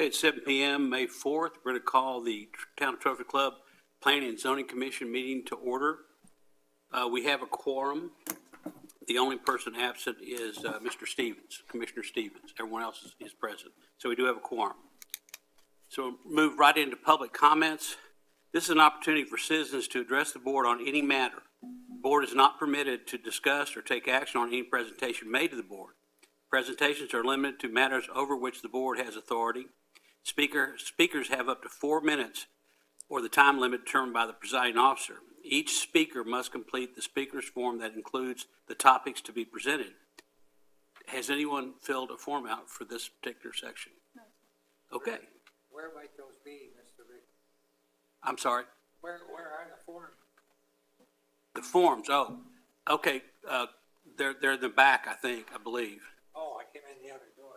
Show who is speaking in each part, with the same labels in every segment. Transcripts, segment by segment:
Speaker 1: Okay, it's 7 p.m., May 4th. We're going to call the Town of Trophy Club Planning and Zoning Commission meeting to order. We have a quorum. The only person absent is Mr. Stevens, Commissioner Stevens. Everyone else is present. So we do have a quorum. So we'll move right into public comments. This is an opportunity for citizens to address the board on any matter. The board is not permitted to discuss or take action on any presentation made to the board. Presentations are limited to matters over which the board has authority. Speakers have up to 4 minutes or the time limit determined by the presiding officer. Each speaker must complete the speaker's form that includes the topics to be presented. Has anyone filled a form out for this particular section? No. Okay.
Speaker 2: Where might those be, Mr. Rick?
Speaker 1: I'm sorry?
Speaker 2: Where are the forms?
Speaker 1: The forms, oh, okay. They're in the back, I believe.
Speaker 2: Oh, I came in the other door.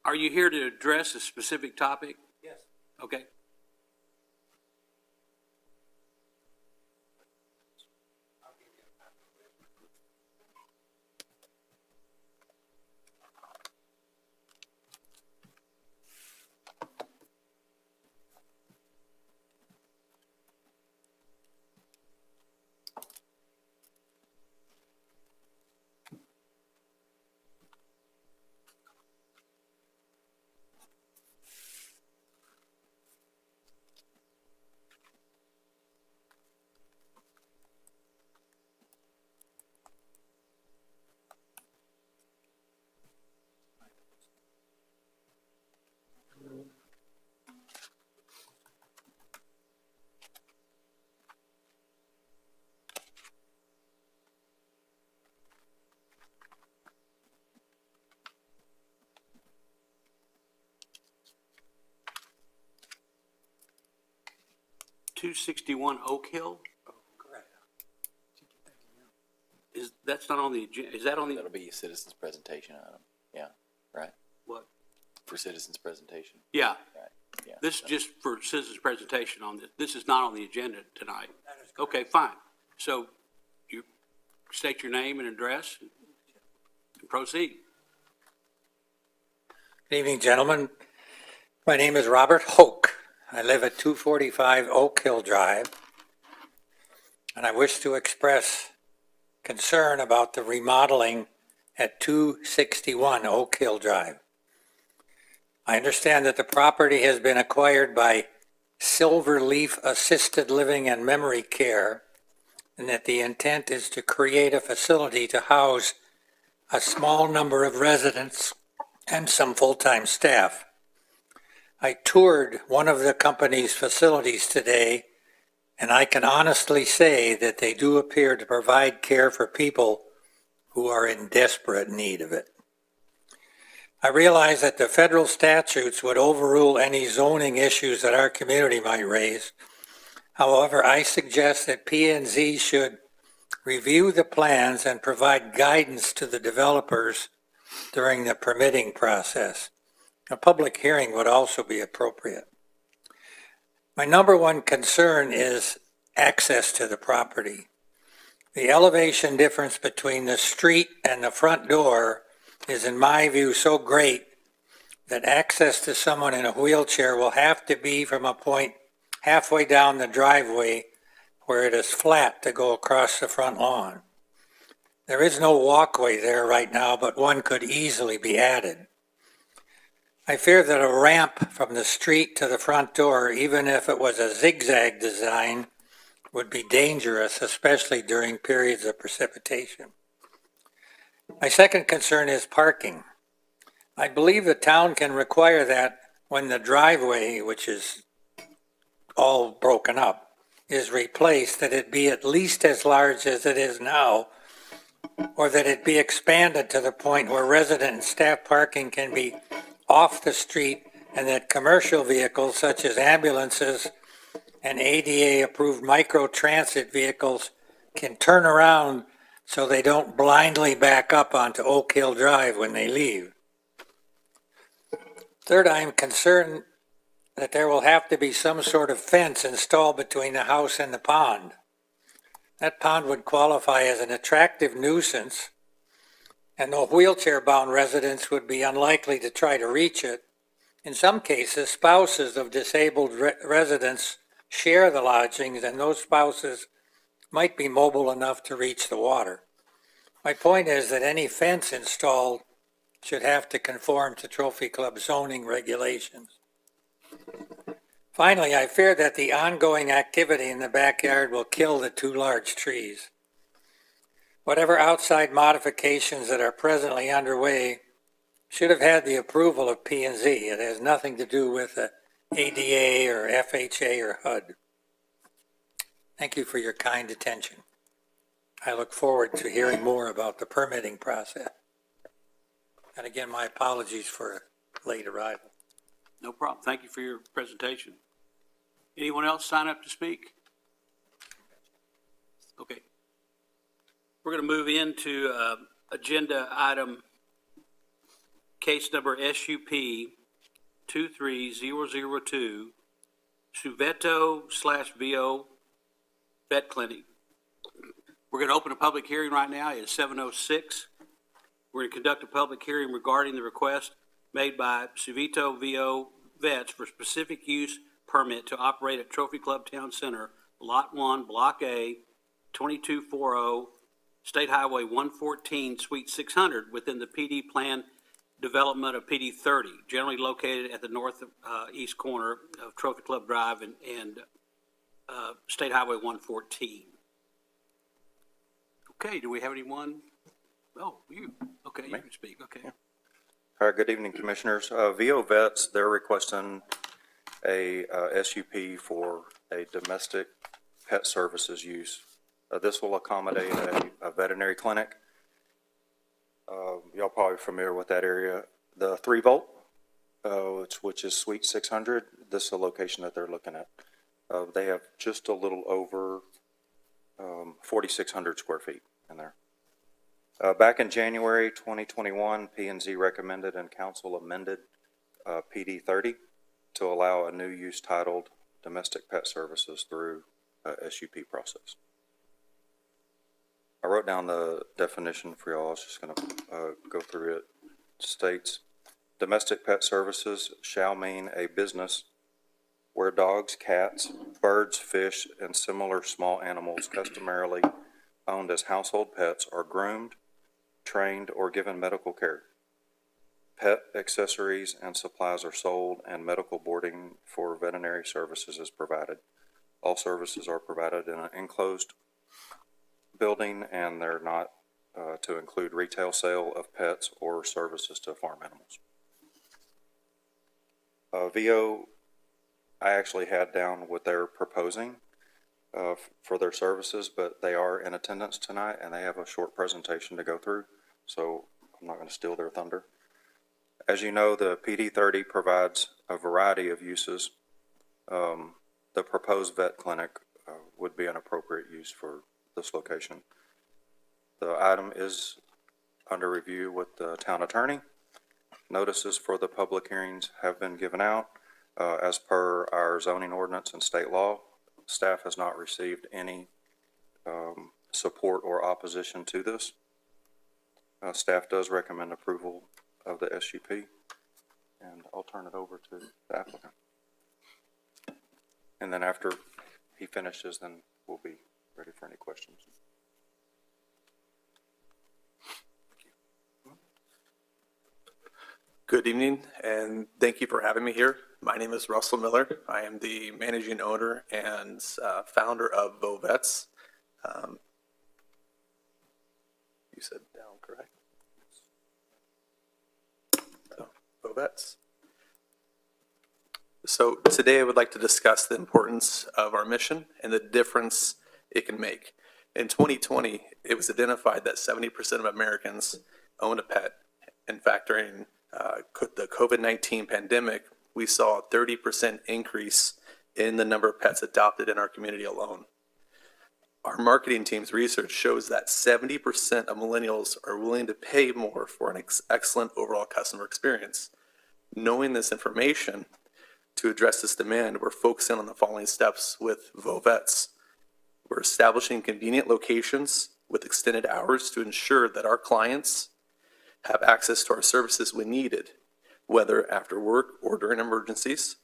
Speaker 1: Are you here to address a specific topic?
Speaker 2: Yes.
Speaker 1: Okay.
Speaker 2: I'll give you a copy of it.
Speaker 1: .261 Oak Hill?
Speaker 2: Oh, correct.
Speaker 1: That's not on the agenda. Is that on the?
Speaker 3: That'll be a citizen's presentation item. Yeah, right?
Speaker 1: What?
Speaker 3: For citizen's presentation.
Speaker 1: Yeah.
Speaker 3: Right. Yeah.
Speaker 1: This is just for citizens' presentation on this. This is not on the agenda tonight.
Speaker 2: That is correct.
Speaker 1: Okay, fine. So you state your name and address and proceed.
Speaker 2: Good evening, gentlemen. My name is Robert Hoke. I live at 245 Oak Hill Drive, and I wish to express concern about the remodeling at 261 Oak Hill Drive. I understand that the property has been acquired by Silverleaf Assisted Living and Memory Care, and that the intent is to create a facility to house a small number of residents and some full-time staff. I toured one of the company's facilities today, and I can honestly say that they do appear to provide care for people who are in desperate need of it. I realize that the federal statutes would overrule any zoning issues that our community might raise. However, I suggest that P&Z should review the plans and provide guidance to the developers during the permitting process. A public hearing would also be appropriate. My number one concern is access to the property. The elevation difference between the street and the front door is, in my view, so great that access to someone in a wheelchair will have to be from a point halfway down the driveway where it is flat to go across the front lawn. There is no walkway there right now, but one could easily be added. I fear that a ramp from the street to the front door, even if it was a zigzag design, would be dangerous, especially during periods of precipitation. My second concern is parking. I believe the town can require that when the driveway, which is all broken up, is replaced, that it be at least as large as it is now, or that it be expanded to the point where resident and staff parking can be off the street, and that commercial vehicles such as ambulances and ADA-approved micro-transit vehicles can turn around so they don't blindly back up onto Oak Hill Drive when they leave. Third, I am concerned that there will have to be some sort of fence installed between the house and the pond. That pond would qualify as an attractive nuisance, and though wheelchair-bound residents would be unlikely to try to reach it, In some cases, spouses of disabled residents share the lodgings, and those spouses might be mobile enough to reach the water. My point is that any fence installed should have to conform to Trophy Club zoning regulations. Finally, I fear that the ongoing activity in the backyard will kill the two large trees. Whatever outside modifications that are presently underway should have had the approval of P&Z. It has nothing to do with the ADA or FHA or HUD. Thank you for your kind attention. I look forward to hearing more about the permitting process. And again, my apologies for late arrival.
Speaker 1: No problem. Thank you for your presentation. Anyone else sign up to speak? Okay. We're going to move into agenda item case number SUP 23002, Suveto/VO Vet Clinic. We're going to open a public hearing right now. It's 7:06. We're going to conduct a public hearing regarding the request made by Suveto VO Vets for specific use permit to operate at Trophy Club Town Center, Lot 1, Block A, 2240, State Highway 114, Suite 600, within the PD plan development of PD 30, generally located at the northeast corner of Trophy Club Drive and State Highway 114. Okay, do we have anyone? Oh, you. Okay, you can speak. Okay.
Speaker 4: Yeah. All right, good evening, Commissioners. VO Vets, they're requesting a SUP for a domestic pet services use. This will accommodate a veterinary clinic. Y'all probably familiar with that area. The 3-volt, which is Suite 600, this is the location that they're looking at. They have just a little over 4,600 square feet in there. Back in January 2021, P&Z recommended and Council amended PD 30 to allow a new use titled Domestic Pet Services through a SUP process. I wrote down the definition for y'all. I was just going to go through it. It states, domestic pet services shall mean a business where dogs, cats, birds, fish, and similar small animals customarily owned as household pets are groomed, trained, or given medical care. Pet accessories and supplies are sold, and medical boarding for veterinary services is provided. All services are provided in an enclosed building, and they're not to include retail sale of pets or services to farm animals. VO, I actually had down what they're proposing for their services, but they are in attendance tonight, and they have a short presentation to go through, so I'm not going to steal their thunder. As you know, the PD 30 provides a variety of uses. The proposed vet clinic would be an appropriate use for this location. The item is under review with the town attorney. Notices for the public hearings have been given out. As per our zoning ordinance and state law, staff has not received any support or opposition to this. Staff does recommend approval of the SUP, and I'll turn it over to the applicant. And then after he finishes, then we'll be ready for any questions.
Speaker 5: Good evening, and thank you for having me here. My name is Russell Miller. I am the managing owner and founder of VO Vets. You said down, correct? So, VO Vets. So today I would like to discuss the importance of our mission and the difference it can make. In 2020, it was identified that 70% of Americans own a pet. In fact, during the COVID-19 pandemic, we saw a 30% increase in the number of pets adopted in our community alone. Our marketing team's research shows that 70% of millennials are willing to pay more for an excellent overall customer experience. Knowing this information, to address this demand, we're focusing on the following steps with VO Vets. We're establishing convenient locations with extended hours to ensure that our clients have access to our services when needed. whether after work or during emergencies.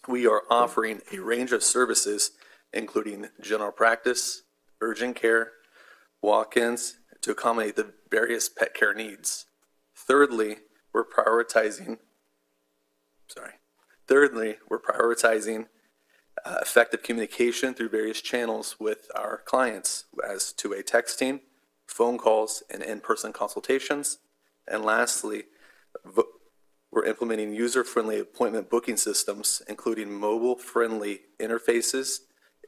Speaker 5: We are offering a range of services, including general practice, urgent care, walk-ins, to accommodate the various pet care needs. Thirdly, we're prioritizing effective communication through various channels with our clients as two-way texting, phone calls, and in-person consultations. And lastly, we're implementing user-friendly appointment booking systems, including mobile-friendly interfaces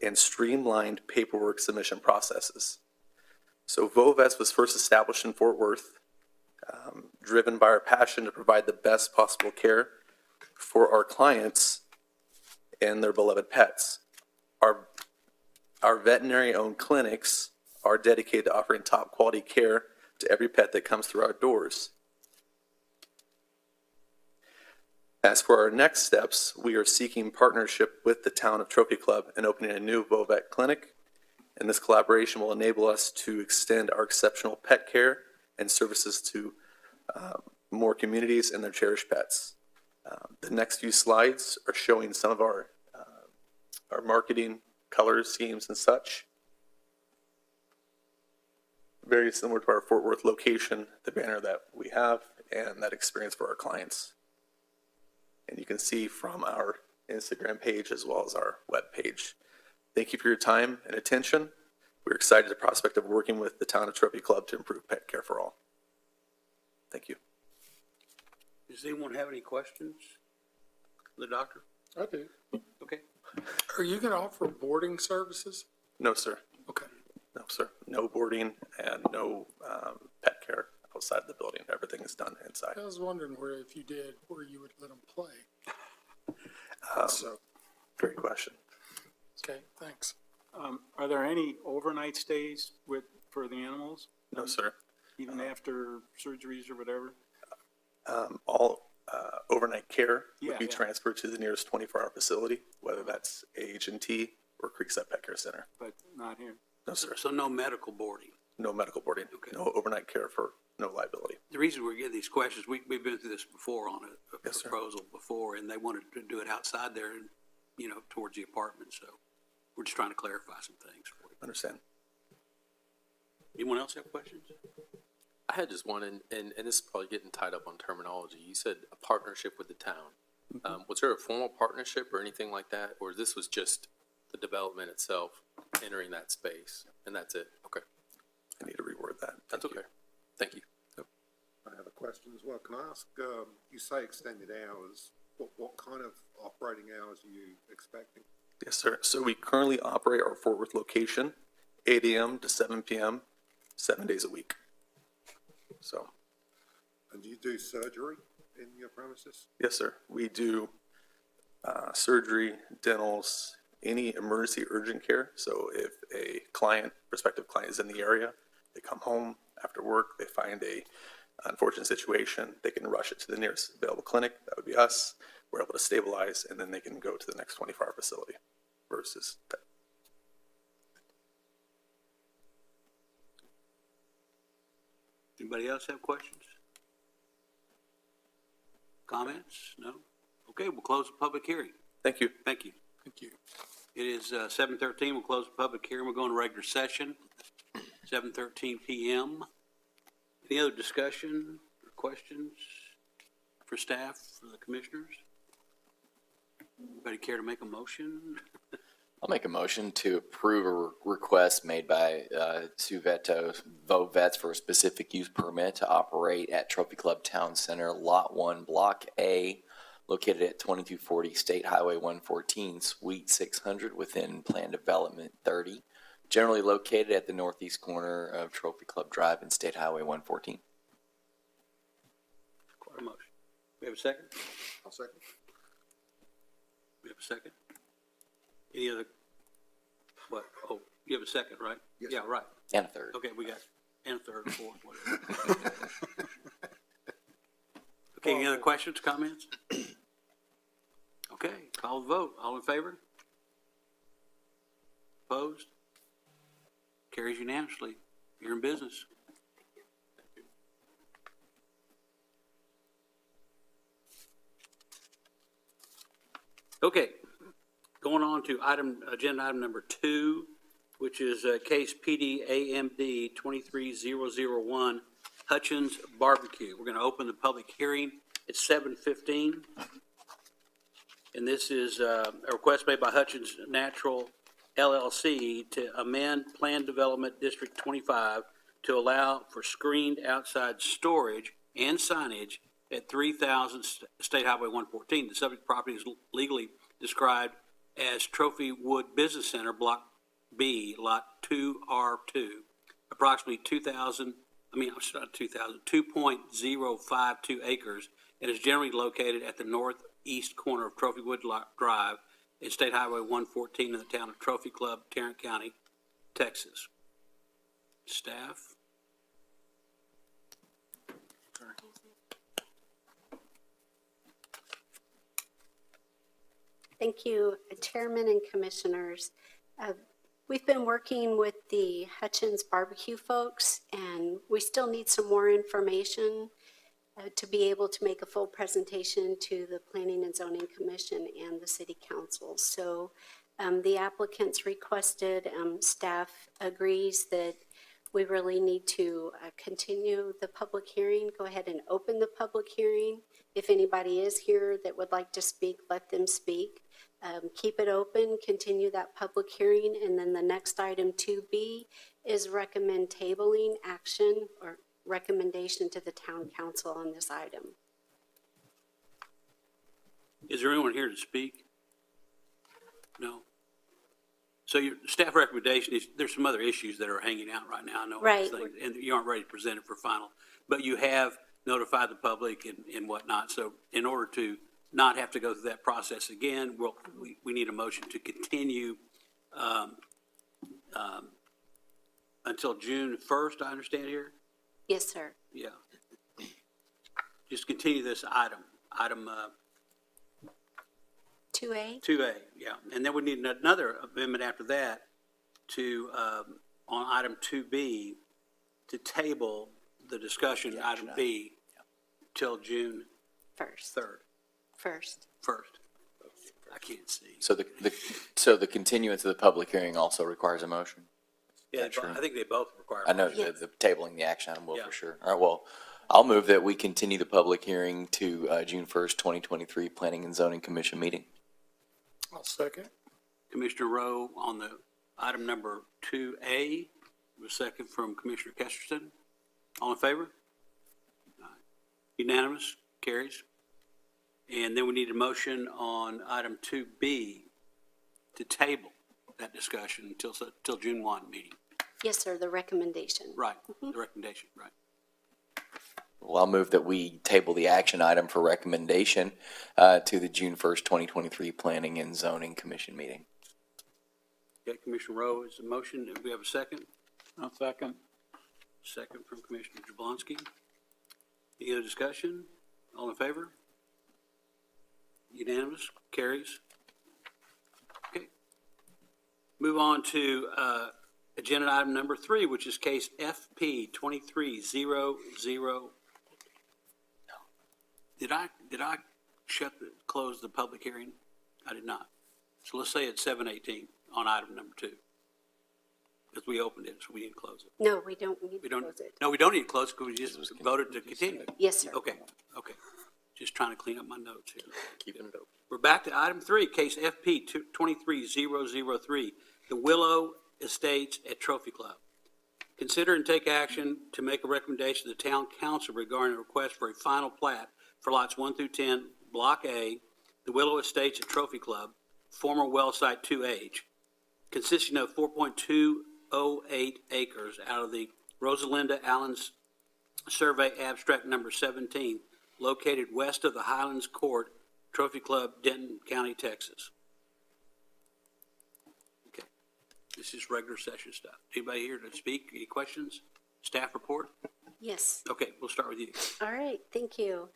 Speaker 5: and streamlined paperwork submission processes. So VoVets was first established in Fort Worth, driven by our passion to provide the best possible care for our clients and their beloved pets. Our veterinary-owned clinics are dedicated to offering top-quality care to every pet that comes through our doors. As for our next steps, we are seeking partnership with the town of Trophy Club and opening a new VoVet clinic. And this collaboration will enable us to extend our exceptional pet care and services to more communities and their cherished pets. The next few slides are showing some of our marketing colors, schemes, and such. Very similar to our Fort Worth location, the banner that we have, and that experience for our clients. And you can see from our Instagram page as well as our web page. Thank you for your time and attention. We're excited at the prospect of working with the town of Trophy Club to improve pet care for all. Thank you.
Speaker 1: Does anyone have any questions? The doctor?
Speaker 6: I do.
Speaker 1: Okay.
Speaker 6: Are you going to offer boarding services?
Speaker 5: No, sir.
Speaker 6: Okay.
Speaker 5: No, sir. No boarding and no pet care outside the building. Everything is done inside.
Speaker 6: I was wondering if you did, where you would let them play. So,
Speaker 5: Great question.
Speaker 6: okay, thanks.
Speaker 7: Are there any overnight stays for the animals,
Speaker 5: No, sir.
Speaker 7: even after surgeries or whatever?
Speaker 5: All overnight care would
Speaker 7: Yeah,
Speaker 5: be
Speaker 7: yeah.
Speaker 5: transferred to the nearest 24-hour facility, whether that's AH&T or Creekside Pet Care Center.
Speaker 7: But not here.
Speaker 5: No, sir.
Speaker 1: So no medical boarding.
Speaker 5: No medical boarding.
Speaker 1: Okay.
Speaker 5: No overnight care for no liability.
Speaker 1: The reason we're getting these questions, we've been through this before on a
Speaker 5: Yes, sir.
Speaker 1: proposal before, and they wanted to do it outside there and, towards the apartment, so we're just trying to clarify some things for you.
Speaker 5: Understand?
Speaker 1: Anyone else have questions?
Speaker 8: I had just one, and this is probably getting tied up on terminology. You said a partnership with the town. Was there a formal partnership or anything like that, or this was just the development itself entering that space, and that's it? Okay,
Speaker 5: I need to reword that.
Speaker 8: that's
Speaker 5: Thank you.
Speaker 8: okay. Thank you.
Speaker 9: I have a question as well. Can I ask, you say extended hours, what kind of operating hours are you expecting?
Speaker 5: Yes, sir. So we currently operate our Fort Worth location, 8 a.m. to 7 p.m., 7 days a week. So,
Speaker 9: And do you do surgery in your premises?
Speaker 5: yes, sir. We do surgery, dentals, any emergency urgent care. So if a prospective client is in the area, they come home after work, they find a unfortunate situation, they can rush it to the nearest available clinic. That would be us. We're able to stabilize, and then they can go to the next 24-hour facility versus that.
Speaker 1: Anybody else have questions? Comments? No? Okay, we'll close the public hearing.
Speaker 5: Thank you.
Speaker 1: Thank you.
Speaker 6: Thank you.
Speaker 1: It is 7:13. We'll close the public hearing. We'll go into regular session, 7:13 p.m. Any other discussion or questions for staff, for the commissioners? Anybody care to make a motion?
Speaker 3: I'll make a motion to approve a request made by Sue Veto, VoVets, for a specific use permit to operate at Trophy Club Town Center, Lot 1, Block A, located at 2240 State Highway 114, Suite 600, within Plan Development 30, generally located at the northeast corner of Trophy Club Drive and State Highway 114.
Speaker 1: Quite a motion. We have a second?
Speaker 9: I'll second.
Speaker 1: We have a second? Any other, what, oh, you have a second, right?
Speaker 9: Yes,
Speaker 1: Yeah,
Speaker 9: sir.
Speaker 1: right.
Speaker 3: And a third.
Speaker 1: Okay, we got, and a third, fourth, whatever. Okay, any other questions, comments? Okay, call the vote. All in favor? Opposed? Carries unanimously. You're in business. Okay, going on to agenda item number 2, which is case PD AMD 23001, Hutchins Barbecue. We're going to open the public hearing at 7:15. And this is a request made by Hutchins Natural LLC to amend Plan Development District 25 to allow for screened outside storage and signage at 3000 State Highway 114. The subject property is legally described as Trophy Wood Business Center, Block B, Lot 2R2, approximately 2.052 acres, and is generally located at the northeast corner of Trophy Wood Drive and State Highway 114 in the town of Trophy Club, Tarrant County, Texas. Staff?
Speaker 10: Thank you, Chairman and Commissioners. We've been working with the Hutchins Barbecue folks, and we still need some more information to be able to make a full presentation to the Planning and Zoning Commission and the City Council. So the applicants requested, staff agrees that we really need to continue the public hearing. Go ahead and open the public hearing. If anybody is here that would like to speak, let them speak. Keep it open, continue that public hearing, and then the next item 2B is recommend tabling action or recommendation to the town council on this item.
Speaker 1: Is there anyone here to speak? No? So your staff recommendation is, there's some other issues that are hanging out right now, I know.
Speaker 10: Right.
Speaker 1: And you aren't ready to present it for final, but you have notified the public and whatnot. So in order to not have to go through that process again, we need a motion to continue until June 1st, I understand here?
Speaker 10: Yes, sir.
Speaker 1: Yeah. Just continue this item
Speaker 10: 2A?
Speaker 1: 2A, yeah. And then we need another amendment after that to, on item 2B, to table the discussion, item B, till June
Speaker 10: First.
Speaker 1: 3rd,
Speaker 10: First.
Speaker 1: 1st. I can't see.
Speaker 3: So the continuance of the public hearing also requires a motion?
Speaker 1: Yeah,
Speaker 3: Is that true?
Speaker 1: I think they both require.
Speaker 3: I know
Speaker 10: Yes.
Speaker 3: the tabling the action item will
Speaker 1: Yeah.
Speaker 3: for sure. All right, well, I'll move that we continue the public hearing to June 1st, 2023 Planning and Zoning Commission meeting.
Speaker 6: I'll second.
Speaker 1: Commissioner Rowe on the item number 2A, a second from Commissioner Kesterson. All in favor? Unanimous, carries. And then we need a motion on item 2B to table that discussion until June 1 meeting.
Speaker 10: Yes, sir, the recommendation.
Speaker 1: Right, the recommendation, right.
Speaker 3: Well, I'll move that we table the action item for recommendation to the June 1st, 2023 Planning and Zoning Commission meeting.
Speaker 1: Okay, Commissioner Rowe is the motion. Do we have a second?
Speaker 7: I'll second.
Speaker 1: Second from Commissioner Jablonski. Any other discussion? All in favor? Unanimous, carries. Okay. Move on to agenda item number 3, which is case FP 2300. Did I close the public hearing? I did not. So let's say it's 7:18 on item number 2. Because we opened it, so we didn't close it.
Speaker 10: No, we don't need
Speaker 1: We
Speaker 10: to
Speaker 1: don't,
Speaker 10: close it.
Speaker 1: no, we don't need to close it because we just voted to continue.
Speaker 10: Yes, sir.
Speaker 1: Okay. Just trying to clean up my notes here.
Speaker 8: Keeping it open.
Speaker 1: We're back to item 3, case FP 23003, the Willow Estates at Trophy Club. Consider and take action to make a recommendation to the town council regarding a request for a final plat for lots 1 through 10, Block A, the Willow Estates at Trophy Club, former well site 2H, consisting of 4.208 acres out of the Rosalinda Allen's Survey Abstract Number 17, located west of the Highlands Court, Trophy Club, Denton County, Texas. Okay, this is regular session stuff. Anybody here to speak? Any questions? Staff report?
Speaker 10: Yes.
Speaker 1: Okay, we'll start with you.
Speaker 10: All right, thank you.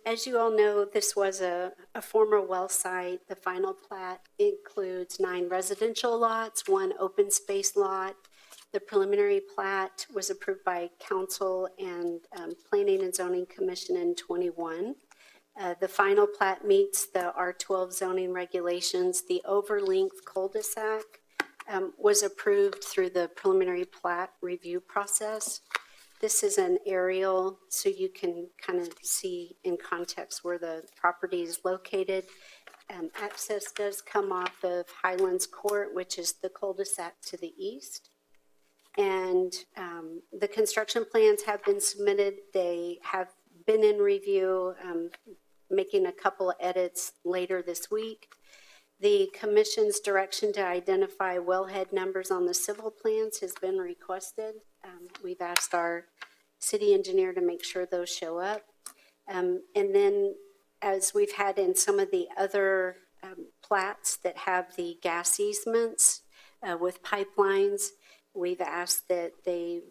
Speaker 10: As you all know, this was a former well site. The final plat includes 9 residential lots, 1 open space lot. The preliminary plat was approved by council and Planning and Zoning Commission in '21. The final plat meets the R12 zoning regulations. The overlength cul-de-sac was approved through the preliminary plat review process. This is an aerial, so you can kind of see in context where the property is located. Access does come off of Highlands Court, which is the cul-de-sac to the east. And the construction plans have been submitted. They have been in review, making a couple of edits later this week. The commission's direction to identify wellhead numbers on the civil plans has been requested. We've asked our city engineer to make sure those show up. And then, as we've had in some of the other plats that have the gas easements with pipelines, we've asked that they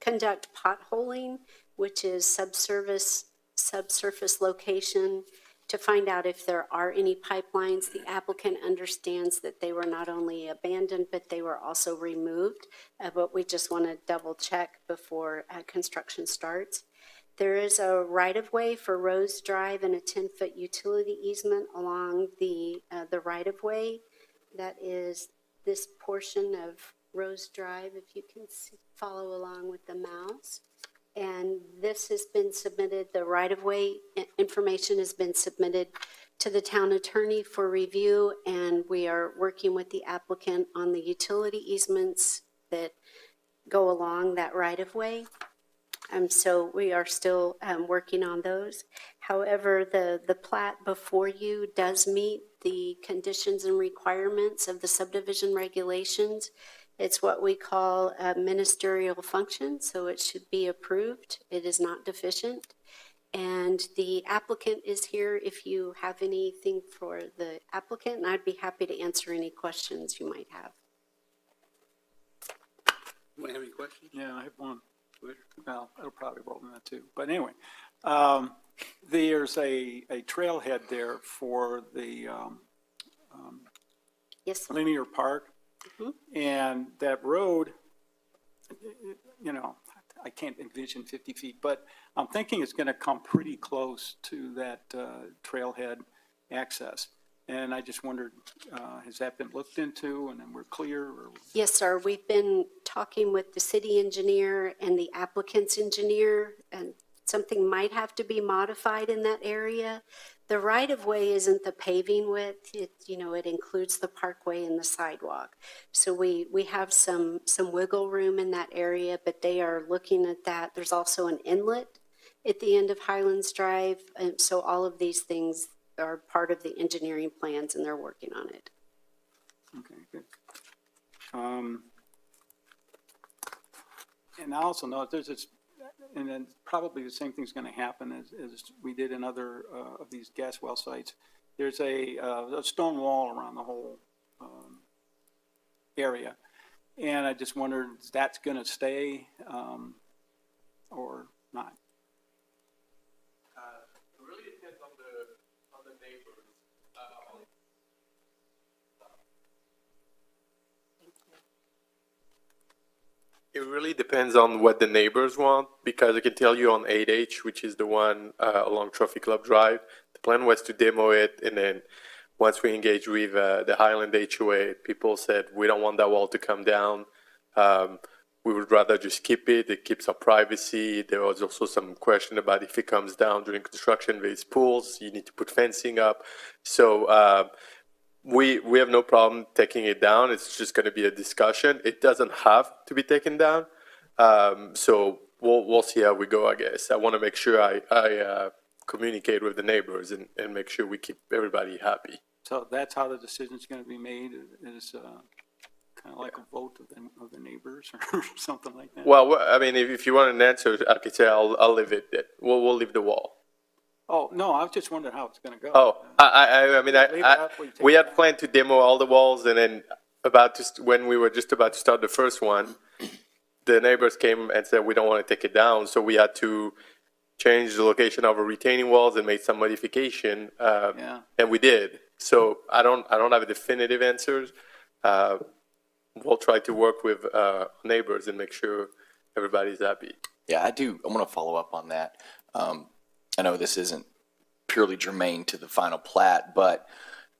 Speaker 10: conduct potholing, which is subsurface location, to find out if there are any pipelines. The applicant understands that they were not only abandoned, but they were also removed, but we just want to double check before construction starts. There is a right-of-way for Rose Drive and a 10-foot utility easement along the right-of-way. That is this portion of Rose Drive, if you can follow along with the mouse. And this has been submitted, the right-of-way information has been submitted to the town attorney for review, and we are working with the applicant on the utility easements that go along that right-of-way. So we are still working on those. However, the plat before you does meet the conditions and requirements of the subdivision regulations. It's what we call a ministerial function, so it should be approved. It is not deficient. And the applicant is here if you have anything for the applicant, and I'd be happy to answer any questions you might have.
Speaker 1: Do you have any questions?
Speaker 7: Yeah, I have one. Well, it'll probably roll in that too. But anyway, there's a trailhead there for the
Speaker 10: Yes, sir.
Speaker 7: linear park. And that road, I can't envision 50 feet, but I'm thinking it's going to come pretty close to that trailhead access. And I just wondered, has that been looked into and then we're clear? Or?
Speaker 10: Yes, sir. We've been talking with the city engineer and the applicant's engineer, and something might have to be modified in that area. The right-of-way isn't the paving width. It includes the parkway and the sidewalk. So we have some wiggle room in that area, but they are looking at that. There's also an inlet at the end of Highlands Drive, and so all of these things are part of the engineering plans, and they're working on it.
Speaker 7: Okay, good. And I also know there's this, and then probably the same thing's going to happen as we did in other of these gas well sites. There's a stone wall around the whole area, and I just wondered if that's going to stay or not.
Speaker 5: It really depends on the neighbors. It really depends on what the neighbors want, because I can tell you on 8H, which is the one along Trophy Club Drive, the plan was to demo it, and then once we engaged with the Highland HOA, people said, we don't want that wall to come down. We would rather just keep it. It keeps our privacy. There was also some question about if it comes down during construction, there's pools, you need to put fencing up. So we have no problem taking it down. It's just going to be a discussion. It doesn't have to be taken down. So we'll see how we go, I guess. I want to make sure I communicate with the neighbors and make sure we keep everybody happy.
Speaker 7: So that's how the decision's going to be made, is kind of like a vote of the neighbors or something like that?
Speaker 5: Well, I mean, if you want an answer, I could say I'll leave it. We'll leave the wall.
Speaker 7: Oh, no, I was just wondering how it's going to go.
Speaker 5: Oh, we had planned to demo all the walls, and then when we were just about to start the first one, the neighbors came and said we don't want to take it down, so we had to change the location of our retaining walls and made some modification, and we did. So I don't have a definitive answers. We'll try to work with neighbors and make sure everybody's happy.
Speaker 3: Yeah, I do. I want to follow up on that. I know this isn't purely germane to the final plat, but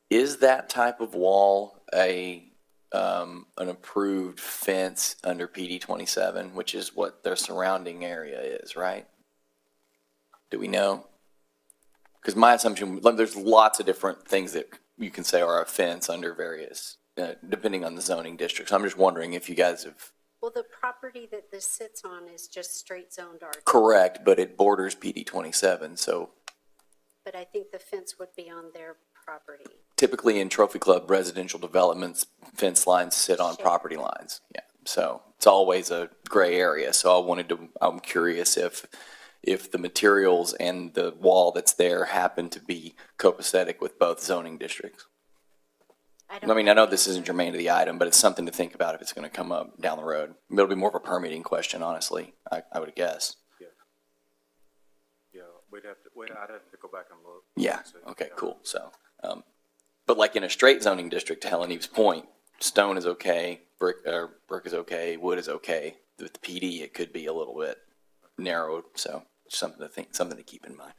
Speaker 3: is that type of wall an approved fence under PD 27, which is what their surrounding area is, right? Do we know? Because my assumption, like, there's lots of different things that you can say are a fence under various, depending on the zoning districts. I'm just wondering if you guys have.
Speaker 10: Well, the property that this sits on is just straight zoned R2.
Speaker 3: Correct, but it borders PD 27, so
Speaker 10: But I think the fence would be on their property.
Speaker 3: typically in Trophy Club residential developments, fence lines sit on
Speaker 10: Shared.
Speaker 3: property lines. Yeah, so it's always a gray area. So I'm curious if the materials and the wall that's there happen to be copacetic with both zoning districts. I mean, I know this isn't germane to the item, but it's something to think about if it's going to come up down the road. It'll be more of a permitting question, honestly, I would guess.
Speaker 4: Yeah, I'd have to go back and look.
Speaker 3: Yeah, okay, cool. So, but like in a straight zoning district, to Helen Eve's point, stone is okay, brick is okay, wood is okay. With the PD, it could be a little bit narrowed, so something to keep in mind.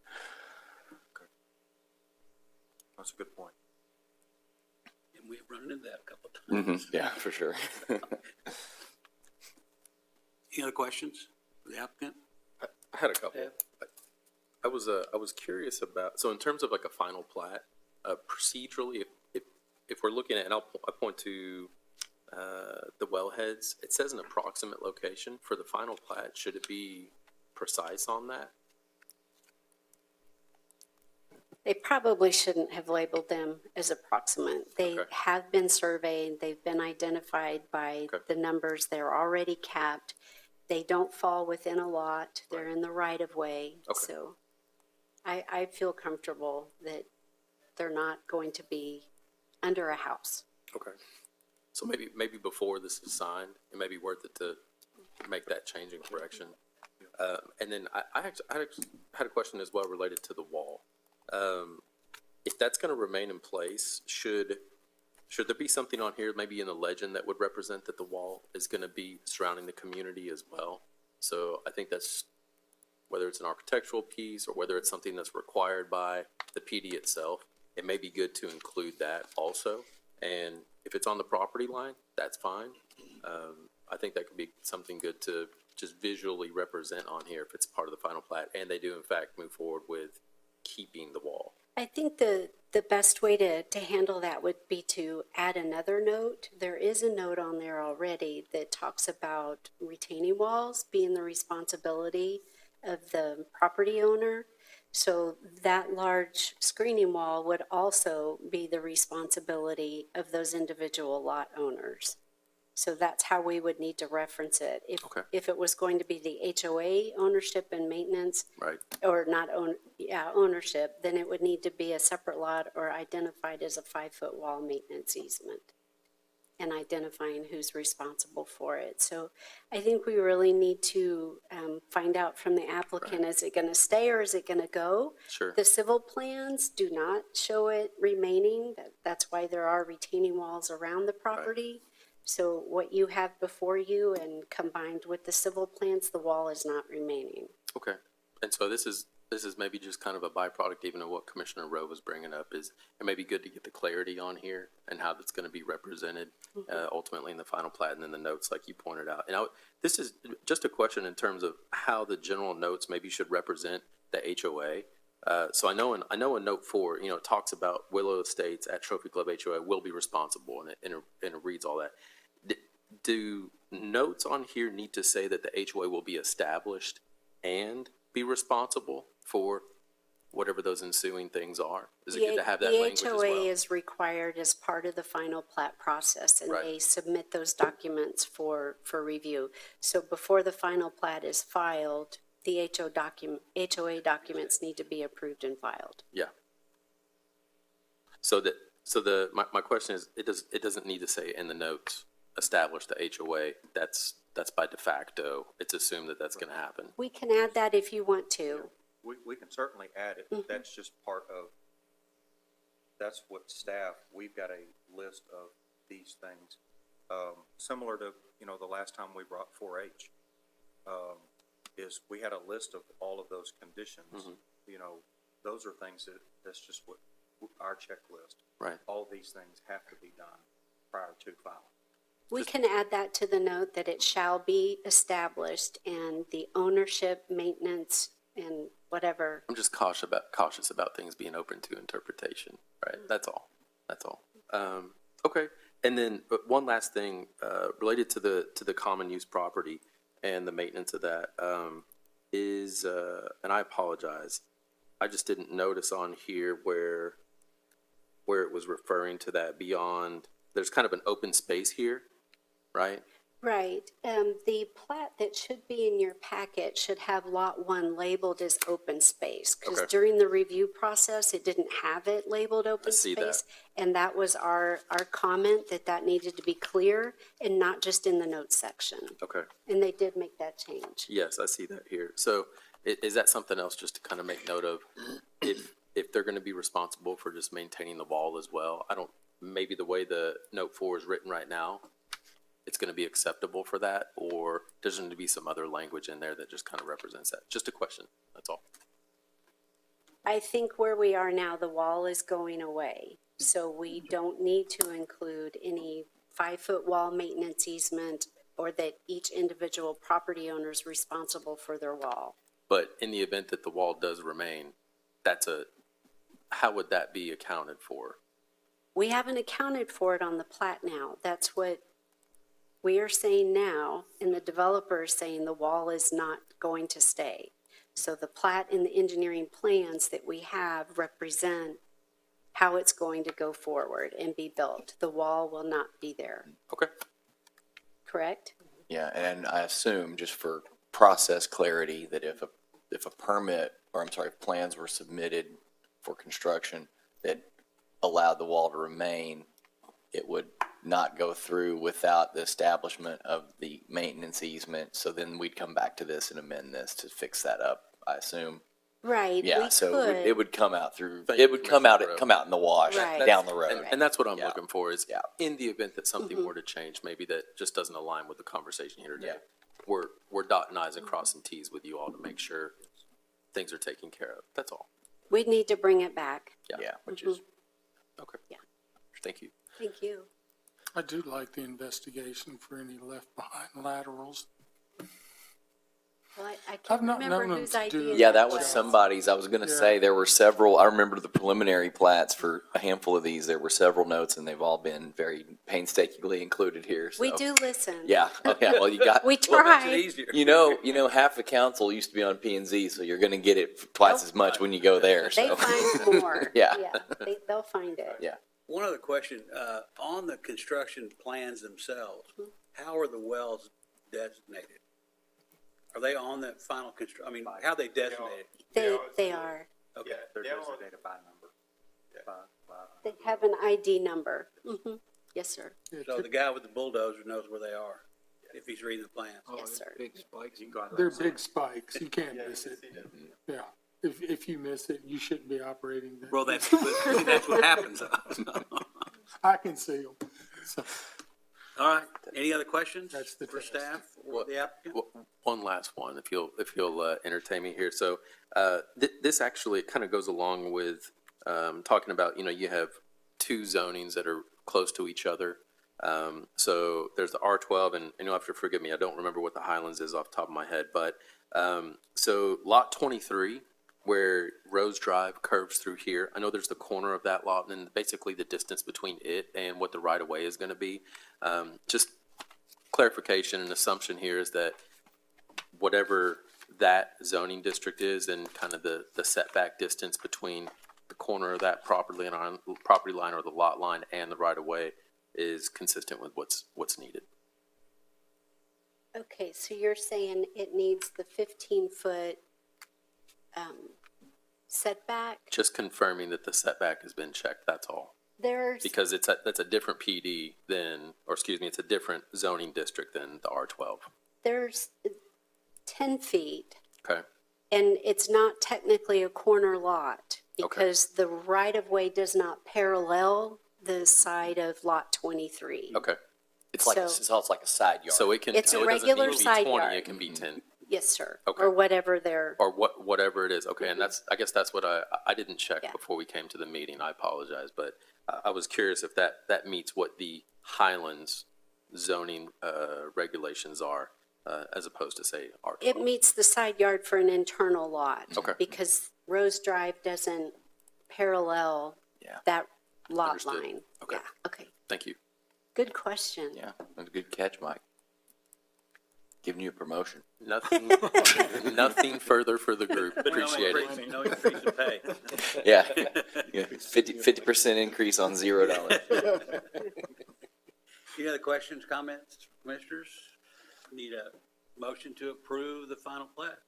Speaker 4: That's a good point.
Speaker 1: And we've run into that a couple of times.
Speaker 3: Yeah, for sure.
Speaker 1: Any other questions for the applicant?
Speaker 8: I had a couple. I was curious about, so in terms of like a final plat, procedurally, if we're looking at, and I point to the wellheads, it says an approximate location for the final plat. Should it be precise on that?
Speaker 10: They probably shouldn't have labeled them as approximate. They
Speaker 8: Okay.
Speaker 10: have been surveyed, they've been identified by
Speaker 8: Okay.
Speaker 10: the numbers, they're already capped. They don't fall within a lot, they're in the right of way.
Speaker 8: Okay.
Speaker 10: So I feel comfortable that they're not going to be under a house.
Speaker 8: Okay. So maybe before this is signed, it may be worth it to make that change and correction. And then I had a question as well related to the wall. If that's going to remain in place, should there be something on here, maybe in the legend, that would represent that the wall is going to be surrounding the community as well? So I think that's, whether it's an architectural piece or whether it's something that's required by the PD itself, it may be good to include that also. And if it's on the property line, that's fine. I think that could be something good to just visually represent on here if it's part of the final plat, and they do in fact move forward with keeping the wall.
Speaker 10: I think the best way to handle that would be to add another note. There is a note on there already that talks about retaining walls being the responsibility of the property owner. So that large screening wall would also be the responsibility of those individual lot owners. So that's how we would need to reference it.
Speaker 8: Okay.
Speaker 10: If it was going to be the HOA ownership and maintenance,
Speaker 8: Right.
Speaker 10: or not ownership, then it would need to be a separate lot or identified as a 5-foot wall maintenance easement and identifying who's responsible for it. So I think we really need to find out from the applicant,
Speaker 8: Right.
Speaker 10: is it going to stay or is it going to go?
Speaker 8: Sure.
Speaker 10: The civil plans do not show it remaining. That's why there are retaining walls around the property. So what you have before you and combined with the civil plans, the wall is not remaining.
Speaker 8: Okay. And so this is maybe just kind of a byproduct even of what Commissioner Rowe was bringing up, is it may be good to get the clarity on here and how that's going to be represented ultimately in the final plat and then the notes like you pointed out. And this is just a question in terms of how the general notes maybe should represent the HOA. So I know in note 4, it talks about Willow Estates at Trophy Club HOA will be responsible, and it reads all that. Do notes on here need to say that the HOA will be established and be responsible for whatever those ensuing things are? Is it good to have that language as well?
Speaker 10: The HOA is required as part of the final plat process, and
Speaker 8: Right.
Speaker 10: they submit those documents for review. So before the final plat is filed, the HOA documents need to be approved and filed.
Speaker 8: Yeah. My question is, it doesn't need to say in the notes, establish the HOA. That's by de facto. It's assumed that that's going to happen.
Speaker 10: We can add that if you want to.
Speaker 4: We can certainly add it. That's just part of, that's what staff, we've got a list of these things. Similar to, the last time we brought 4-H, is we had a list of all of those conditions. you know, those are things that's just what our checklist.
Speaker 8: Right.
Speaker 4: All these things have to be done prior to filing.
Speaker 10: We can add that to the note that it shall be established and the ownership, maintenance, and whatever.
Speaker 8: I'm just cautious about things being open to interpretation, right? That's all. That's all. Okay. And then one last thing, related to the common use property and the maintenance of that, is, and I apologize, I just didn't notice on here where it was referring to that beyond, there's kind of an open space here, right?
Speaker 10: Right. The plat that should be in your packet should have Lot 1 labeled as open space. Because
Speaker 8: Okay.
Speaker 10: during the review process, it didn't have it labeled open
Speaker 8: see that.
Speaker 10: space. And that was our comment, that needed to be clear and not just in the notes section.
Speaker 8: Okay.
Speaker 10: And they did make that change.
Speaker 8: Yes, I see that here. So is that something else just to kind of make note of? If they're going to be responsible for just maintaining the wall as well? Maybe the way the note 4 is written right now, it's going to be acceptable for that, or there's going to be some other language in there that just kind of represents that? Just a question, that's all.
Speaker 10: I think where we are now, the wall is going away. So we don't need to include any 5-foot wall maintenance or that each individual property owner is responsible for their wall.
Speaker 8: But in the event that the wall does remain, how would that be accounted for?
Speaker 10: We haven't accounted for it on the plat now. That's what we are saying now, and the developer is saying the wall is not going to stay. So the plat and the engineering plans that we have represent how it's going to go forward and be built. The wall will not be there,
Speaker 8: Okay.
Speaker 10: correct?
Speaker 3: Yeah, and I assume, just for process clarity, that if a permit, or I'm sorry, if plans were submitted for construction that allowed the wall to remain, it would not go through without the establishment of the maintenance easement. So then we'd come back to this and amend this to fix that up, I assume.
Speaker 10: Right, we
Speaker 3: Yeah, so it
Speaker 10: could.
Speaker 3: would come out through,
Speaker 8: Thank you,
Speaker 3: it would come out
Speaker 8: Commissioner
Speaker 3: in the wash
Speaker 10: Right.
Speaker 3: down the road.
Speaker 8: And that's what I'm
Speaker 3: Yeah.
Speaker 8: looking for is,
Speaker 3: Yeah.
Speaker 8: in the event that something were to change, maybe that just doesn't align with the conversation here today.
Speaker 3: Yeah.
Speaker 8: We're dotting i's and crossing t's with you all to make sure things are taken care of. That's all.
Speaker 10: We'd need to bring it back.
Speaker 3: Yeah, which is,
Speaker 8: Okay.
Speaker 10: Yeah.
Speaker 8: Thank you.
Speaker 10: Thank you.
Speaker 6: I do like the investigation for any left behind laterals.
Speaker 10: Well, I
Speaker 6: I've
Speaker 10: can't
Speaker 6: not
Speaker 10: remember
Speaker 6: known them
Speaker 10: whose
Speaker 6: to
Speaker 10: idea.
Speaker 6: do
Speaker 3: yeah, that was somebody's. I was gonna
Speaker 6: Yeah.
Speaker 3: say, there were several, I remember the preliminary plats for a handful of these, there were several notes, and they've all been very painstakingly included here, so.
Speaker 10: We do listen.
Speaker 3: Yeah, oh, yeah, well, you got,
Speaker 10: We
Speaker 1: Well, it makes it
Speaker 10: try.
Speaker 1: easier.
Speaker 3: you know, half the council used to be on P&Z, so you're gonna get it twice as much when you go there,
Speaker 10: They
Speaker 3: so.
Speaker 10: find more.
Speaker 3: Yeah.
Speaker 10: They'll find it.
Speaker 3: Yeah.
Speaker 1: One other question, on the construction plans themselves, how are the wells designated? Are they on the final I mean, how are they designated?
Speaker 10: They are.
Speaker 1: Okay.
Speaker 4: Yeah, they're designated by number.
Speaker 10: They have an ID number. Mhm. Yes, sir.
Speaker 1: So the guy with the bulldozer knows where they are, if he's reading the plans.
Speaker 10: Yes, sir.
Speaker 9: You can go out
Speaker 6: They're
Speaker 9: there.
Speaker 6: big spikes. You can't miss it. Yeah. If you miss it, you shouldn't be operating there.
Speaker 1: Well, that's what happens.
Speaker 6: I can see them. So,
Speaker 1: All right, any other questions
Speaker 6: That's the
Speaker 1: for
Speaker 6: test.
Speaker 1: staff or the applicant?
Speaker 8: One last one, if you'll entertain me here. So this actually kind of goes along with talking about, you have two zonings that are close to each other. So there's the R12, and you'll have to forgive me, I don't remember what the Highlands is off the top of my head, but so lot 23, where Rose Drive curves through here, I know there's the corner of that lot, and then basically the distance between it and what the right-of-way is going to be. Just clarification and assumption here is that whatever that zoning district is and kind of the setback distance between the corner of that property line or the lot line and the right-of-way is consistent with what's needed.
Speaker 10: Okay, so you're saying it needs the 15-foot setback?
Speaker 8: Just confirming that the setback has been checked, that's all.
Speaker 10: There's,
Speaker 8: Because that's a different PD it's a different zoning district than the R12.
Speaker 10: there's 10 feet,
Speaker 8: Okay,
Speaker 10: and it's not technically a corner lot
Speaker 8: Okay.
Speaker 10: because the right-of-way does not parallel the side of Lot 23.
Speaker 8: okay.
Speaker 3: It's like,
Speaker 10: So-
Speaker 3: it's like a side yard.
Speaker 8: So it can.
Speaker 10: It's a
Speaker 8: so it doesn't
Speaker 10: regular
Speaker 8: need to be
Speaker 10: side
Speaker 8: 20,
Speaker 10: yard.
Speaker 8: It can be 10.
Speaker 10: Yes, sir.
Speaker 8: Okay.
Speaker 10: Or whatever they're,
Speaker 8: Or whatever it is, okay, and I guess that's what I didn't check
Speaker 10: Yeah.
Speaker 8: before we came to the meeting, I apologize, but I was curious if that meets what the Highlands zoning, regulations are, as opposed to, say, R12.
Speaker 10: it meets the side yard for an internal lot.
Speaker 8: Okay.
Speaker 10: Because Rose Drive doesn't parallel
Speaker 3: Yeah.
Speaker 10: that lot
Speaker 8: Understood.
Speaker 10: line.
Speaker 8: Okay.
Speaker 10: Yeah, okay.
Speaker 8: Thank you.
Speaker 10: Good question.
Speaker 3: Yeah, that's a good catch, Mike. Giving you a promotion.
Speaker 8: Nothing, nothing further for the group, appreciate it.
Speaker 1: No increase in pay.
Speaker 3: Yeah, yeah, 50% increase on $0.
Speaker 1: Any other questions, comments, commissioners? Need a motion to approve the final plat.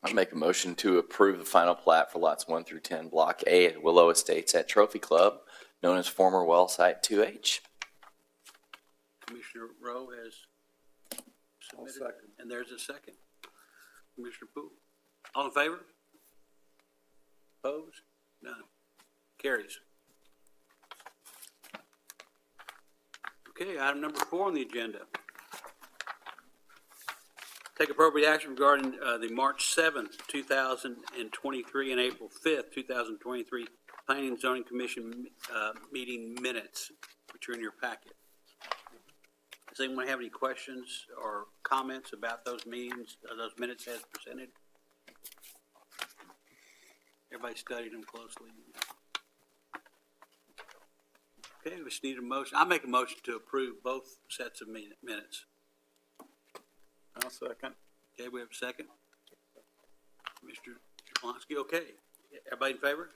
Speaker 3: I make a motion to approve the final plat for lots 1 through 10, Block A at Willow Estates at Trophy Club, known as former well site 2H.
Speaker 1: Commissioner Rowe has submitted.
Speaker 9: second.
Speaker 1: And there's a second. Commissioner Poole. All in favor? Opposed? None. Carries. Okay, item number 4 on the agenda. Take appropriate action regarding the March 7th, 2023 and April 5th, 2023 Planning and Zoning Commission meeting minutes, which are in your packet. Does anyone have any questions or comments about those meetings, those minutes as presented? Everybody studied them closely. Okay, we just need a motion. I make a motion to approve both sets of minutes.
Speaker 7: I'll second.
Speaker 1: Okay, we have a second. Mr. Jablonski, okay. Everybody in favor?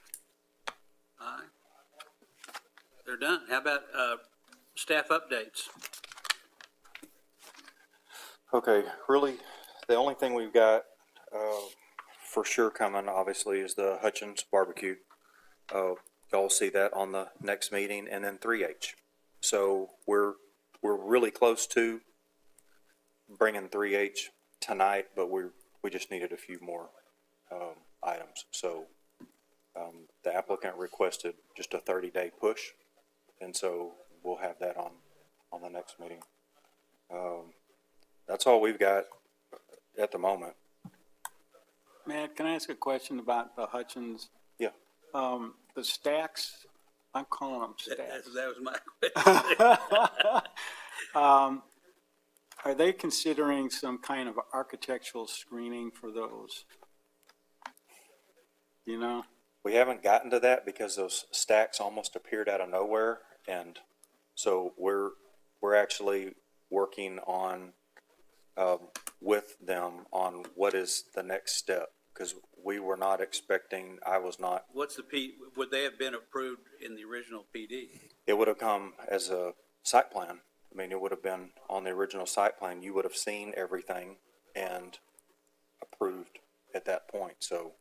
Speaker 1: Aye. They're done. How about staff updates?
Speaker 4: Okay, really, the only thing we've got for sure coming, obviously, is the Hutchins barbecue. Y'all see that on the next meeting, and then 3H. So we're really close to bringing 3H tonight, but we just needed a few more items. So the applicant requested just a 30-day push, and so we'll have that on the next meeting. That's all we've got at the moment.
Speaker 7: Matt, can I ask a question about the Hutchins?
Speaker 4: Yeah.
Speaker 7: The stacks, I'm calling them stacks.
Speaker 1: That was my question.
Speaker 7: Are they considering some kind of architectural screening for those? You know?
Speaker 4: We haven't gotten to that because those stacks almost appeared out of nowhere, and so we're actually working on with them on what is the next step, because we were not expecting, I was not.
Speaker 1: What's would they have been approved in the original PD?
Speaker 4: It would have come as a site plan. I mean, it would have been on the original site plan. You would have seen everything and approved at that point. So,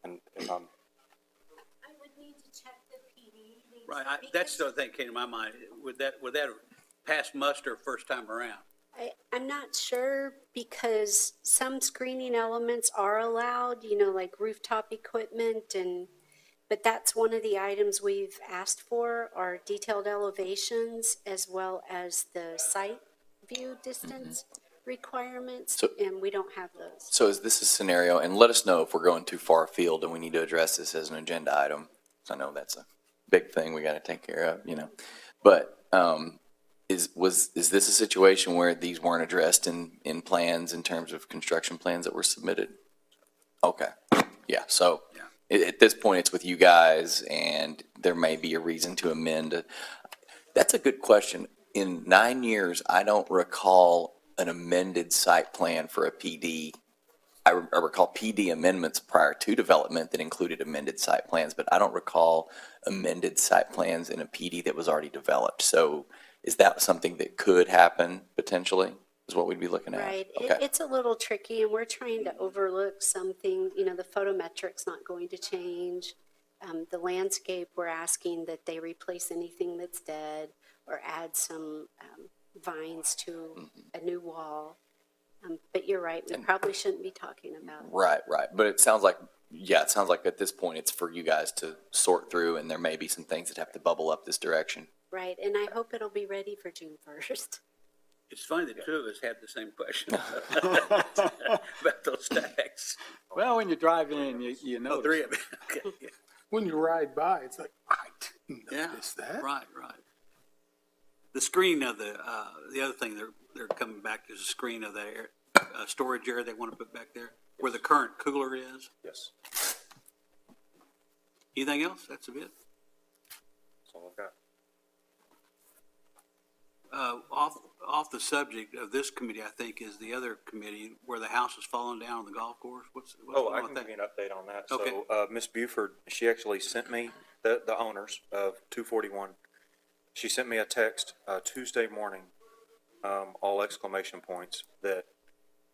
Speaker 4: and if I'm.
Speaker 10: I would need to check the PD.
Speaker 1: Right, that's the thing that came to my mind. Would that have passed muster first time around?
Speaker 10: I'm not sure because some screening elements are allowed, like rooftop equipment but that's one of the items we've asked for are detailed elevations as well as the site view distance requirements, and we don't have those.
Speaker 3: So is this a scenario, and let us know if we're going too far afield and we need to address this as an agenda item. I know that's a big thing we got to take care of, But is this a situation where these weren't addressed in plans in terms of construction plans that were submitted? Okay, yeah, so at this point it's with you guys and there may be a reason to amend. That's a good question. In 9 years, I don't recall an amended site plan for a PD. I recall PD amendments prior to development that included amended site plans, but I don't recall amended site plans in a PD that was already developed. So is that something that could happen potentially, is what we'd be looking at?
Speaker 10: Right.
Speaker 3: Okay.
Speaker 10: It's a little tricky, and we're trying to overlook something, the photometric's not going to change. The landscape, we're asking that they replace anything that's dead or add some vines to a new wall. But you're right, we probably shouldn't be talking about it.
Speaker 3: Right. But it sounds like at this point it's for you guys to sort through, and there may be some things that have to bubble up this direction.
Speaker 10: Right, and I hope it'll be ready for June 1st.
Speaker 1: It's funny that two of us had the same question about those stacks.
Speaker 7: Well, when you drive in, you
Speaker 1: Oh,
Speaker 7: notice.
Speaker 1: three of them. Okay.
Speaker 6: When you ride by, it's like, I didn't
Speaker 1: Yeah,
Speaker 6: notice that.
Speaker 1: right. The screen of the other thing they're coming back is a screen of that storage area they want to put back there where the current cooler is.
Speaker 4: Yes,
Speaker 1: Anything else? That's a bit.
Speaker 4: that's all I've got.
Speaker 1: Off the subject of this committee, I think is the other committee where the house is falling down on the golf course. What's
Speaker 4: Oh,
Speaker 1: going
Speaker 4: I
Speaker 1: on
Speaker 4: can
Speaker 1: with
Speaker 4: give
Speaker 1: that?
Speaker 4: you an update on that.
Speaker 1: Okay.
Speaker 4: So, Ms. Buford, she actually sent me, the owners of 241, she sent me a text, Tuesday morning, all exclamation points, that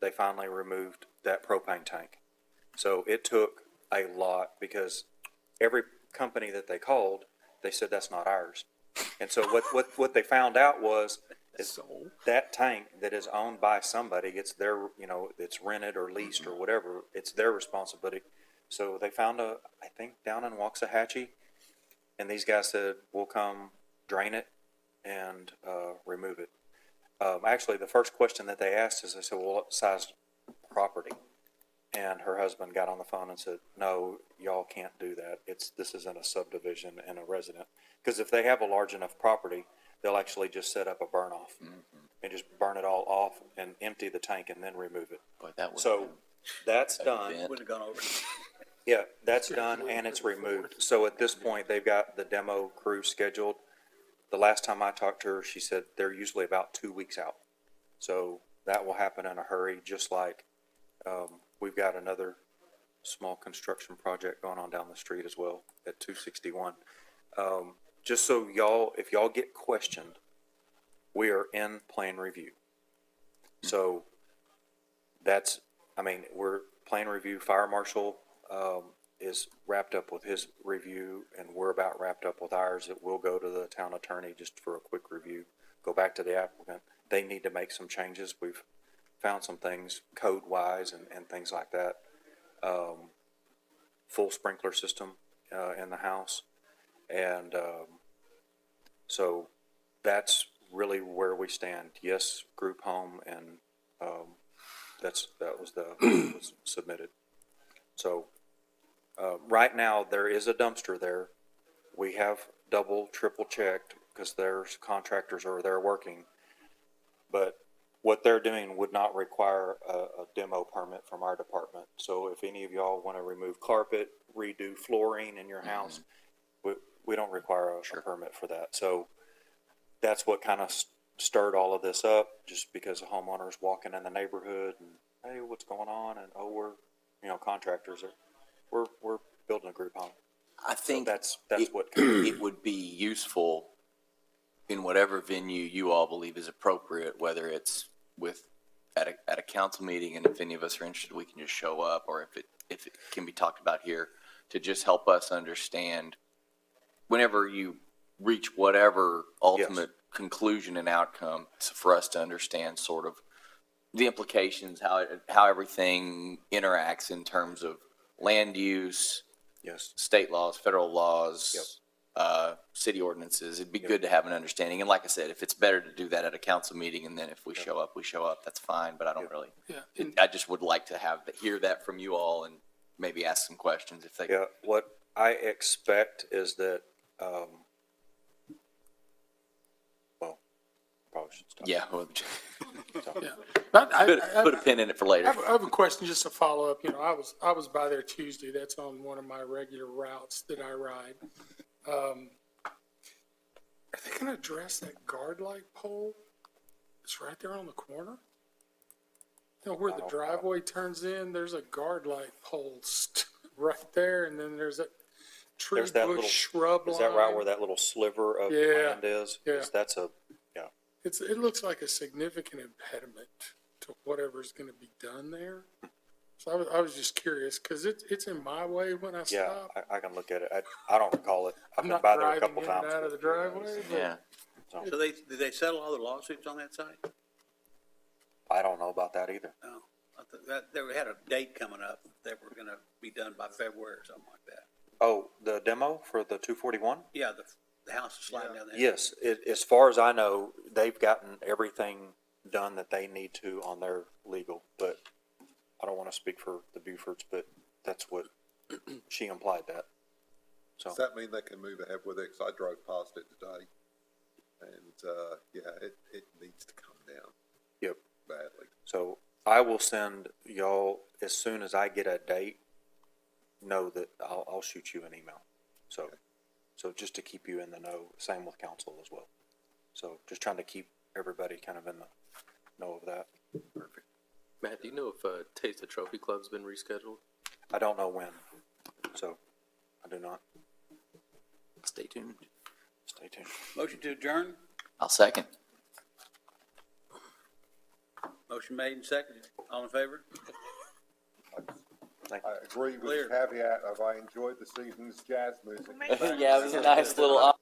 Speaker 4: they finally removed that propane tank. So it took a lot because every company that they called, they said that's not ours. And so what they found out was is that tank that is owned by somebody, it's their, it's rented or leased or whatever, it's their responsibility. So they found I think down in Waxahachie, and these guys said, we'll come drain it and remove it. Actually, the first question that they asked is, they said, well, what size property? And her husband got on the phone and said, no, y'all can't do that. This isn't a subdivision and a resident. Because if they have a large enough property, they'll actually just set up a burn off and just burn it all off and empty the tank and then remove it.
Speaker 3: But that was.
Speaker 4: So that's done.
Speaker 3: event.
Speaker 1: Would have gone over.
Speaker 4: Yeah, that's done and it's removed. So at this point, they've got the demo crew scheduled. The last time I talked to her, she said they're usually about 2 weeks out. So that will happen in a hurry, just like we've got another small construction project going on down the street as well at 261. Just so if y'all get questioned, we are in plan review. So we're plan review. Fire marshal is wrapped up with his review, and we're about wrapped up with ours. It will go to the town attorney just for a quick review, go back to the applicant. They need to make some changes. We've found some things code-wise and things like that. Full sprinkler system in the house. And so that's really where we stand. Yes, group home, and that was submitted. So right now, there is a dumpster there. We have double, triple checked because there's contractors are there working. But what they're doing would not require a demo permit from our department. So if any of y'all want to remove carpet, redo flooring in your house, we don't require a permit for that. So that's what kind of stirred all of this up, just because the homeowners walking in the neighborhood and, hey, what's going on? And, oh, we're, contractors we're building a group home.
Speaker 3: I think
Speaker 4: so that's what
Speaker 3: it would be useful in whatever venue you all believe is appropriate, whether it's at a council meeting, and if any of us are interested, we can just show up, or if it can be talked about here, to just help us understand whenever you reach whatever ultimate conclusion and outcome, for us to understand sort of the implications, how everything interacts in terms of land use, state laws, federal laws, city ordinances. It'd be good to have an understanding. And like I said, if it's better to do that at a council meeting, and then if we show up, that's fine. But I don't really.
Speaker 6: Yeah.
Speaker 3: I just would like to hear that from you all, and maybe ask some questions if they.
Speaker 4: Yeah. What I expect is that. Probably should stop.
Speaker 3: Yeah. Well,
Speaker 6: Yeah. But
Speaker 3: put a pin in it for later.
Speaker 6: I have a question just to follow up. I was by there Tuesday. That's on one of my regular routes that I ride. Are they going to address that guard light pole? It's right there on the corner. Where the driveway turns in, there's a guard light pole right there, and then there's a tree,
Speaker 4: There's that
Speaker 6: bush,
Speaker 4: little
Speaker 6: shrub line.
Speaker 4: Is that right where that little sliver of land is?
Speaker 6: Yeah.
Speaker 4: That's
Speaker 6: It looks like a significant impediment to whatever's going to be done there. So I was just curious, because it's in my way when I stop.
Speaker 4: I can look at it. I don't recall it. I've
Speaker 6: I'm
Speaker 4: been
Speaker 6: not
Speaker 4: by there a
Speaker 6: driving
Speaker 4: couple
Speaker 6: in
Speaker 4: times.
Speaker 6: and out of the driveway. But
Speaker 3: Yeah.
Speaker 1: So did they settle all the lawsuits on that site?
Speaker 4: I don't know about that either.
Speaker 1: No. I thought they had a date coming up that were going to be done by February or something like that.
Speaker 4: Oh, the demo for the 241?
Speaker 1: Yeah, the house is sliding down there.
Speaker 4: Yes. As far as I know, they've gotten everything done that they need to on their legal, but I don't want to speak for the Bufords, but that's what she implied that. So,
Speaker 9: Does that mean they can move ahead with it? 'Cause I drove past it today. And, yeah, it needs to come down
Speaker 4: yep.
Speaker 9: badly.
Speaker 4: So I will send y'all, as soon as I get a date, know that I'll shoot you an email. So just to keep you in the know, same with council as well. So just trying to keep everybody kind of in the know of that. Perfect.
Speaker 8: Matt, do you know if Taste the Trophy Club's been rescheduled?
Speaker 4: I don't know when, so I do not.
Speaker 3: Stay tuned.
Speaker 4: Stay tuned.
Speaker 1: Motion to adjourn?
Speaker 3: I'll second.
Speaker 1: Motion made and seconded. All in favor?
Speaker 4: Thank
Speaker 9: I agree with
Speaker 1: Clear.
Speaker 9: the caveat of I enjoyed this evening's jazz music.
Speaker 3: Yeah, it was a nice little